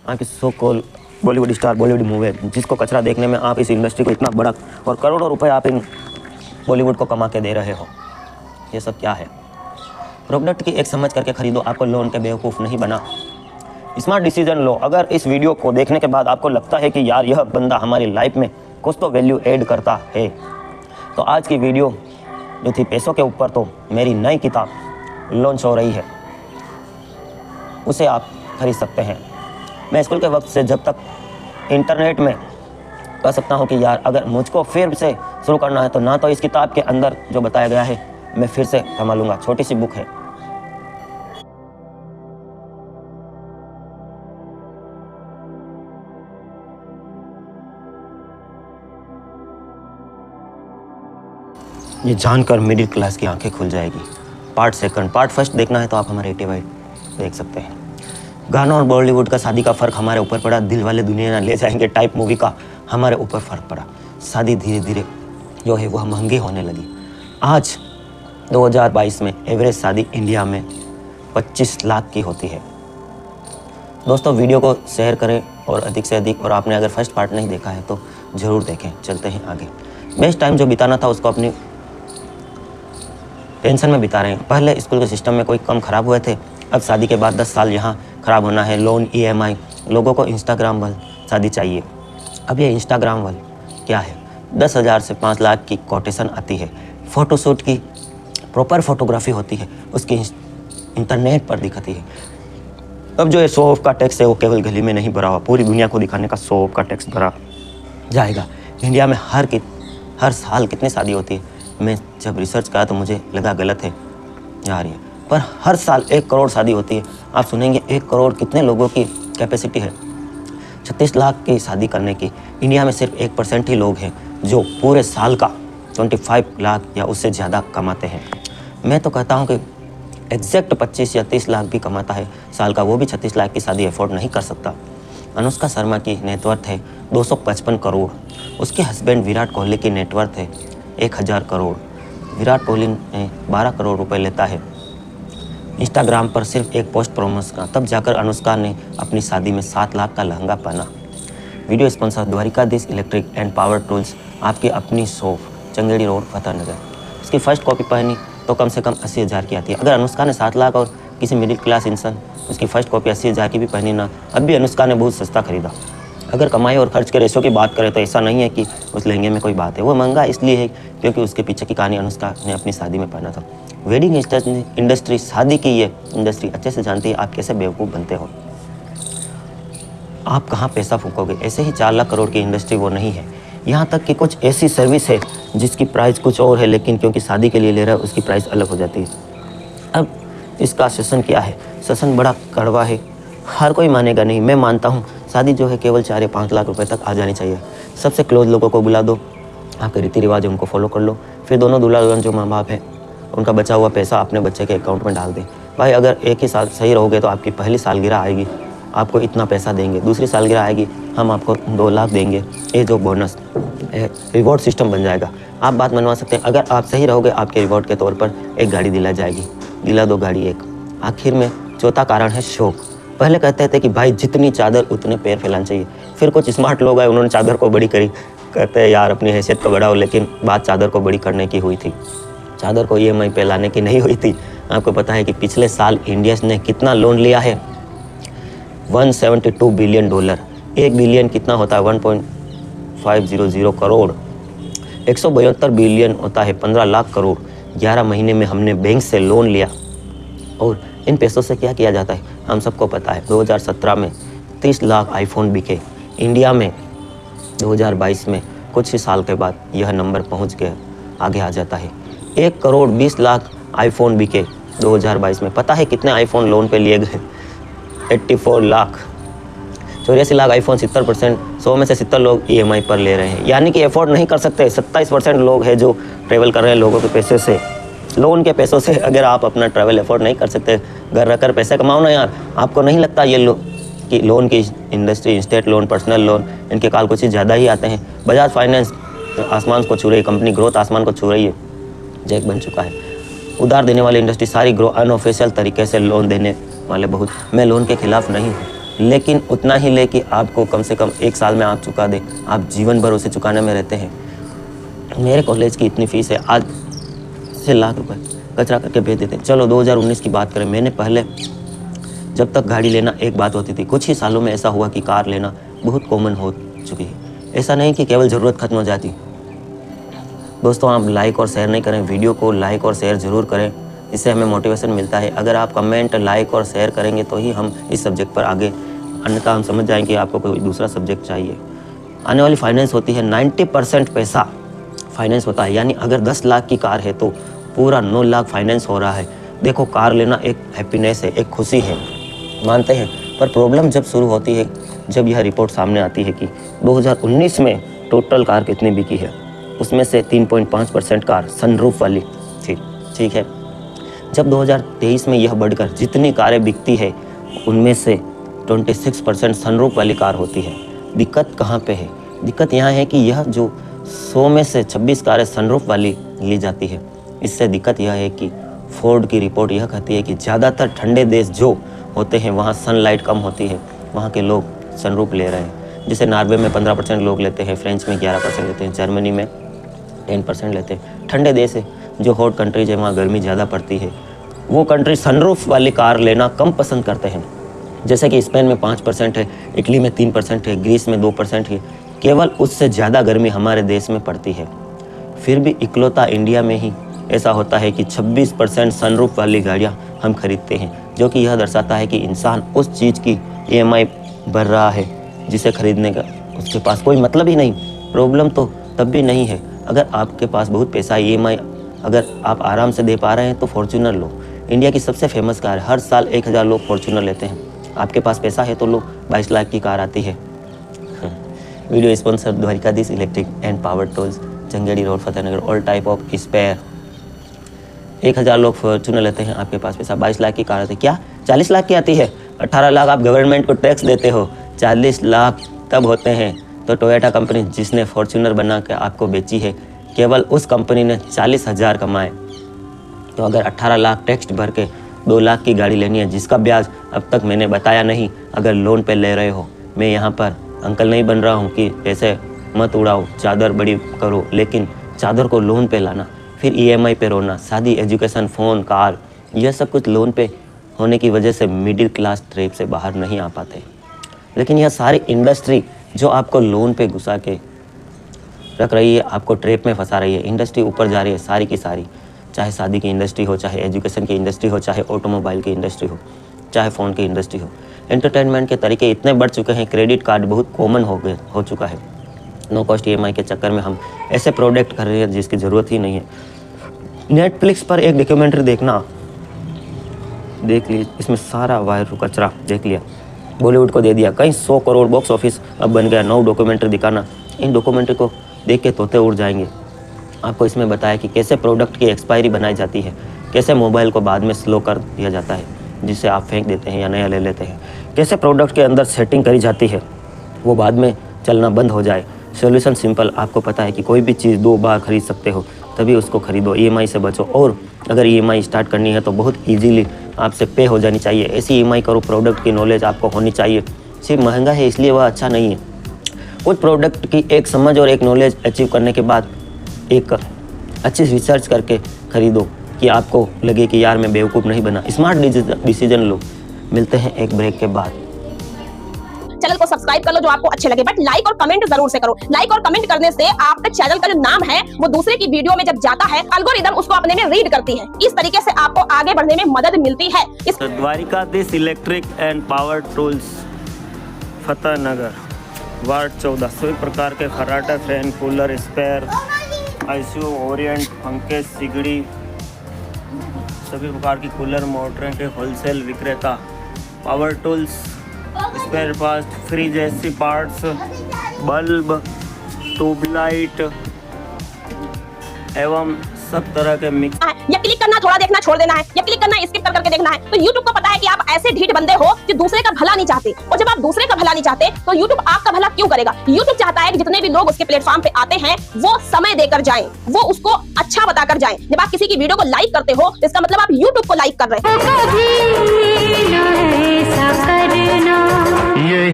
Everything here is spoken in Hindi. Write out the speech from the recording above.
आपकी so called Bollywood star Bollywood movie जिसको कचरा देखने में आप इस इंडस्ट्री को इतना बड़ा और करोड़ों रुपए आप इन बॉलीवुड को कमा के दे रहे हो, ये सब क्या है? प्रोडक्ट की एक समझ करके खरीदो, आपको लोन के बेवकूफ़ नहीं बना। स्मार्ट डिसीजन लो। अगर इस वीडियो को देखने के बाद आपको लगता है कि यार यह बंदा हमारी लाइफ में कुछ तो वैल्यू ऐड करता है, तो आज की वीडियो जो थी पैसों के ऊपर, तो मेरी नई किताब लॉन्च हो रही है, उसे आप खरीद सकते हैं। मैं स्कूल के वक्त से जब तक इंटरनेट में कह सकता हूँ कि यार अगर मुझको फिर से शुरू करना है तो ना तो इस किताब के अंदर जो बताया गया है मैं फिर से संभालूंगा। छोटी सी बुक है। ये जानकर मिडिल क्लास की आंखें खुल जाएगी। पार्ट सेकंड, पार्ट फर्स्ट देखना है तो आप हमारे ATY देख सकते हैं। गाना और बॉलीवुड का शादी का फ़र्क हमारे ऊपर पड़ा, दिल वाले दुनिया ले जाएंगे टाइप मूवी का हमारे ऊपर फ़र्क पड़ा। शादी धीरे धीरे जो है वह महंगी होने लगी। आज 2022 में एवरेज शादी इंडिया में 25 लाख की होती है। दोस्तों वीडियो को शेयर करें और अधिक से अधिक, और आपने अगर फर्स्ट पार्ट नहीं देखा है तो ज़रूर देखें। चलते हैं आगे। बेस्ट टाइम जो बिताना था उसको अपनी टेंशन में बिता रहे हैं। पहले स्कूल के सिस्टम में कोई कम ख़राब हुए थे, अब शादी के बाद 10 साल यहाँ ख़राब होना है। लोन, EMI, लोगों को इंस्टाग्राम वाल शादी चाहिए। अब ये इंस्टाग्राम वाल क्या है? 10,000 से 5 लाख की कोटेशन आती है। फ़ोटोशूट की प्रॉपर फोटोग्राफी होती है, उसकी इंटरनेट पर दिखती है। अब जो ये शो ऑफ का टैक्स है वो केवल गली में नहीं भरा हुआ, पूरी दुनिया को दिखाने का शो ऑफ का टैक्स भरा जाएगा। इंडिया में हर साल कितनी शादी होती है? मैं जब रिसर्च करा तो मुझे लगा गलत है यार ये, पर हर साल 1 करोड़ शादी होती है। आप सुनेंगे 1 करोड़ कितने लोगों की कैपेसिटी है? 36 लाख की शादी करने की। इंडिया में सिर्फ 1% ही लोग हैं जो पूरे साल का 25 लाख या उससे ज़्यादा कमाते हैं। मैं तो कहता हूँ कि एग्जैक्ट 25 या 30 लाख भी कमाता है साल का, वो भी 36 लाख की शादी अफोर्ड नहीं कर सकता। अनुष्का शर्मा की नेटवर्थ है 255 करोड़। उसके हस्बैंड विराट कोहली की नेटवर्थ है 1000 करोड़। विराट कोहली ने 12 करोड़ रुपए लेता है इंस्टाग्राम पर सिर्फ एक पोस्ट प्रमोशन का। तब जाकर अनुष्का ने अपनी शादी में 7 लाख का लहंगा पहना। Video sponsor Dwarikadhish electric and power tools, आपकी अपनी शॉप, चंगेड़ी रोड, फतेहनगर। इसकी फर्स्ट कॉपी पहनी तो कम से कम 80,000 की आती है। अगर अनुष्का ने 7 लाख और किसी मिडिल क्लास इंसान उसकी फर्स्ट कॉपी 80,000 की भी पहनी ना, अब भी अनुष्का ने बहुत सस्ता खरीदा। अगर कमाई और खर्च के रेशो की बात करें तो ऐसा नहीं है कि उस लहंगे में कोई बात है। वो महंगा इसलिए है क्योंकि उसके पीछे की कहानी अनुष्का ने अपनी शादी में पहना था। वेडिंग इंडस्ट्री, शादी की ये इंडस्ट्री अच्छे से जानती है आप कैसे बेवकूफ़ बनते हो, आप कहाँ पैसा फूकोगे। ऐसे ही 4 लाख करोड़ की इंडस्ट्री वो नहीं है। यहाँ तक कि कुछ ऐसी सर्विस है जिसकी प्राइस कुछ और है, लेकिन क्योंकि शादी के लिए ले रहा है उसकी प्राइस अलग हो जाती है। अब इसका सेशन क्या है? सेशन बड़ा कड़वा है, हर कोई मानेगा नहीं। मैं मानता हूँ शादी जो है केवल 4 या 5 लाख रुपए तक आ जानी चाहिए। सबसे क्लोज लोगों को बुला दो, आपके रीति रिवाज उनको फॉलो कर लो, फिर दोनों दूल्हा दुल्हन जो माँ बाप है उनका बचा हुआ पैसा अपने बच्चे के अकाउंट में डाल दें। भाई अगर एक ही साल सही रहोगे तो आपकी पहली सालगिरह आएगी, आपको इतना पैसा देंगे। दूसरी सालगिरह आएगी, हम आपको 2 लाख देंगे। ये जो बोनस रिवॉर्ड सिस्टम बन जाएगा। आप बात मनवा सकते हैं। अगर आप सही रहोगे आपके रिवॉर्ड के तौर पर एक गाड़ी दिला जाएगी, दिला दो गाड़ी एक। आखिर में चौथा कारण है शौक। पहले कहते थे कि भाई जितनी चादर उतने पैर फैलाना चाहिए, फिर कुछ स्मार्ट लोग आए उन्होंने चादर को बड़ी करी। कहते हैं यार अपनी हैसियत को बढ़ाओ, लेकिन बात चादर को बड़ी करने की हुई थी, चादर को EMI पे लाने की नहीं हुई थी। आपको पता है कि पिछले साल इंडिया ने कितना लोन लिया है? 172 बिलियन डॉलर। 1 बिलियन कितना होता है? 1.500 करोड़। 172 बिलियन होता है 15 लाख करोड़। 11 महीने में हमने बैंक से लोन लिया। और इन पैसों से क्या किया जाता है हम सबको पता है। 2017 में 30 लाख आईफोन बिके। इंडिया में 2022 में कुछ ही साल के बाद यह नंबर पहुंच के आगे आ जाता है। 1 करोड़ 20 लाख आईफोन बिके 2022 में। पता है कितने आईफोन लोन पे लिए गए? 84 लाख। 84 लाख आईफोन, 70%। 100 में से 70 लोग EMI पर ले रहे हैं, यानी कि अफोर्ड नहीं कर सकते। 27% लोग हैं जो ट्रेवल कर रहे हैं लोगों के पैसे से, लोन के पैसों से। अगर आप अपना ट्रैवल अफोर्ड नहीं कर सकते, घर रख कर पैसे कमाओ ना यार। आपको नहीं लगता ये कि लोन की industry, state loan, personal loan, इनके काल कुछ ज़्यादा ही आते हैं? बजाज फाइनेंस आसमान को छू रही है, कंपनी ग्रोथ आसमान को छू रही है, जैक बन चुका है। उधार देने वाली इंडस्ट्री सारी ग्रो अनऑफिशियल तरीके से लोन देने वाले बहुत। मैं लोन के खिलाफ नहीं हूँ, लेकिन उतना ही ले कि आपको कम से कम 1 साल में आप चुका दे, आप जीवन भर उसे चुकाने में रहते हैं। मेरे कॉलेज की इतनी फीस है, आज से लाख रुपए कचरा करके भेज देते हैं। चलो 2019 की बात करें, मैंने पहले जब तक गाड़ी लेना एक बात होती थी, कुछ ही सालों में ऐसा हुआ कि कार लेना बहुत कॉमन हो चुकी है। ऐसा नहीं कि केवल ज़रूरत खत्म हो जाती। दोस्तों, आप लाइक और शेयर नहीं करें, वीडियो को लाइक और शेयर ज़रूर करें, इससे हमें मोटिवेशन मिलता है। अगर आप कमेंट, लाइक और शेयर करेंगे तो ही हम इस सब्जेक्ट पर आगे, अन्यथा हम समझ जाएंगे कि आपको कोई दूसरा सब्जेक्ट चाहिए। आने वाली फाइनेंस होती है 90% पैसा फाइनेंस होता है, यानी अगर 10 लाख की कार है तो पूरा 9 लाख फाइनेंस हो रहा है। देखो, कार लेना एक हैप्पीनेस है, एक खुशी है, मानते हैं, पर प्रॉब्लम जब शुरू होती है जब यह रिपोर्ट सामने आती है कि 2019 में टोटल कार कितनी बिकी है, उसमें से 3.5% कार सनरूफ वाली थी। ठीक है, जब 2023 में यह बढ़कर जितनी कारें बिकती है उनमें से 26% सनरूफ वाली कार होती है। दिक्कत कहाँ पे है? दिक्कत यहाँ है कि यह जो 100 में से 26 कारें सनरूफ वाली ली जाती है। इससे दिक्कत यह है कि फोर्ड की रिपोर्ट यह कहती है कि ज़्यादातर ठंडे देश जो होते हैं वहाँ सनलाइट कम होती है, वहाँ के लोग सनरूफ ले रहे हैं। जैसे नॉर्वे में 15% लोग लेते हैं, फ्रेंच में 11% लेते हैं, जर्मनी में 10% लेते हैं। ठंडे देश है, जो हॉट कंट्रीज है, वहाँ गर्मी ज़्यादा पड़ती है, वो कंट्री सनरूफ वाली कार लेना कम पसंद करते हैं। जैसे कि स्पेन में 5% है, इटली में 3% है, ग्रीस में 2% है। केवल उससे ज़्यादा गर्मी हमारे देश में पड़ती है। फिर भी इकलौता इंडिया में ही ऐसा होता है कि 26% सनरूफ वाली गाड़ियाँ हम खरीदते हैं, जो कि यह दर्शाता है कि इंसान उस चीज़ की EMI भर रहा है जिसे खरीदने का उसके पास कोई मतलब ही नहीं। प्रॉब्लम तो तब भी नहीं है अगर आपके पास बहुत पैसा है, EMI अगर आप आराम से दे पा रहे हैं तो फॉर्च्यूनर लो। इंडिया की सबसे फेमस कार, हर साल 1000 लोग फॉर्च्यूनर लेते हैं। आपके पास पैसा है तो लो, 22 लाख की कार आती है। Video sponsor Dwarikadhish electric and power tools, Jangedi road, Fatehnagar. All type of spare. 1000 लोग फॉर्च्यूनर लेते हैं, आपके पास पैसा 22 लाख की कार आती है। क्या 40 लाख की आती है? 18 लाख आप गवर्नमेंट को टैक्स देते हो। 40 लाख तब होते हैं तो टोयोटा कंपनी जिसने फॉर्च्यूनर बना के आपको बेची है, केवल उस कंपनी ने 40,000 कमाए। तो अगर 18 लाख टैक्स भर के 2 लाख की गाड़ी लेनी है, जिसका ब्याज अब तक मैंने बताया नहीं, अगर लोन पे ले रहे हो, मैं यहाँ पर अंकल नहीं बन रहा हूँ कि पैसे मत उड़ाओ, चादर बड़ी करो, लेकिन चादर को लोन पे लाना, फिर EMI पे रोना, शादी, एजुकेशन, फ़ोन, कार, यह सब कुछ लोन पे होने की वजह से मिडिल क्लास ट्रैप से बाहर नहीं आ पाते। लेकिन यह सारी इंडस्ट्री जो आपको लोन पे घुसा के रख रही है, आपको ट्रैप में फंसा रही है, इंडस्ट्री ऊपर जा रही है सारी की सारी, चाहे शादी की इंडस्ट्री हो, चाहे एजुकेशन की इंडस्ट्री हो, चाहे ऑटोमोबाइल की इंडस्ट्री हो, चाहे फ़ोन की इंडस्ट्री हो। एंटरटेनमेंट के तरीके इतने बढ़ चुके हैं, क्रेडिट कार्ड बहुत कॉमन हो चुका है। नो कॉस्ट EMI के चक्कर में हम ऐसे प्रोडक्ट कर रहे हैं जिसकी ज़रूरत ही नहीं है। नेटफ्लिक्स पर एक डॉक्यूमेंट्री देखना, देख ली, इसमें सारा वायरल कचरा देख लिया, बॉलीवुड को दे दिया, कहीं 100 करोड़ बॉक्स ऑफिस अब बन गया। 9 डॉक्यूमेंट्री दिखाना, इन डॉक्यूमेंट्री को देख के तोते उड़ जाएंगे। आपको इसमें बताया कि कैसे प्रोडक्ट की एक्सपायरी बनाई जाती है, कैसे मोबाइल को बाद में स्लो कर दिया जाता है जिसे आप फेंक देते हैं या नया ले लेते हैं, कैसे प्रोडक्ट के अंदर सेटिंग करी जाती है वो बाद में चलना बंद हो जाए। सोल्यूशन सिंपल, आपको पता है कि कोई भी चीज़ 2 बार खरीद सकते हो, तभी उसको खरीदो, EMI से बचो। और अगर EMI स्टार्ट करनी है तो बहुत ईजीली आपसे पे हो जानी चाहिए। ऐसी EMI करो, प्रोडक्ट की नॉलेज आपको होनी चाहिए। सिर्फ महंगा है इसलिए वह अच्छा नहीं है। कुछ प्रोडक्ट की एक समझ और एक नॉलेज अचीव करने के बाद एक अच्छी रिसर्च करके खरीदो कि आपको लगे कि यार मैं बेवकूफ़ नहीं बना। स्मार्ट डिसीजन लो। मिलते हैं एक ब्रेक के बाद। चैनल को सब्सक्राइब कर लो जो आपको अच्छे लगे, बट लाइक और कमेंट जरूर से करो। लाइक और कमेंट करने से आपके चैनल का जो नाम है वो दूसरे की वीडियो में जब जाता है, एल्गोरिदम उसको अपने में रीड करती है। इस तरीके से आपको आगे बढ़ने में मदद मिलती है। Dwarikadhish electric and power tools, Fatehnagar, ward 14। सभी प्रकार के खर्राटा, fan, cooler, spare, ICU, Orient, पंखे, सिगड़ी, सभी प्रकार की कूलर, मोटरें के होलसेल विक्रेता। Power tools, spare parts, fridge, AC parts, bulb, tubelight एवं सब तरह के मिक्स। या क्लिक करना, थोड़ा देखना छोड़ देना है, या क्लिक करना स्किप करके देखना है। तो YouTube को पता है कि आप ऐसे ढीठ बंदे हो जो दूसरे का भला नहीं चाहते, और जब आप दूसरे का भला नहीं चाहते तो YouTube आपका भला क्यों करेगा? YouTube चाहता है कि जितने भी लोग उसके प्लेटफॉर्म पे आते हैं वो समय देकर जाएं, वो उसको अच्छा बताकर जाएं। जब आप किसी की वीडियो को लाइक करते हो इसका मतलब आप YouTube को लाइक कर रहे हैं।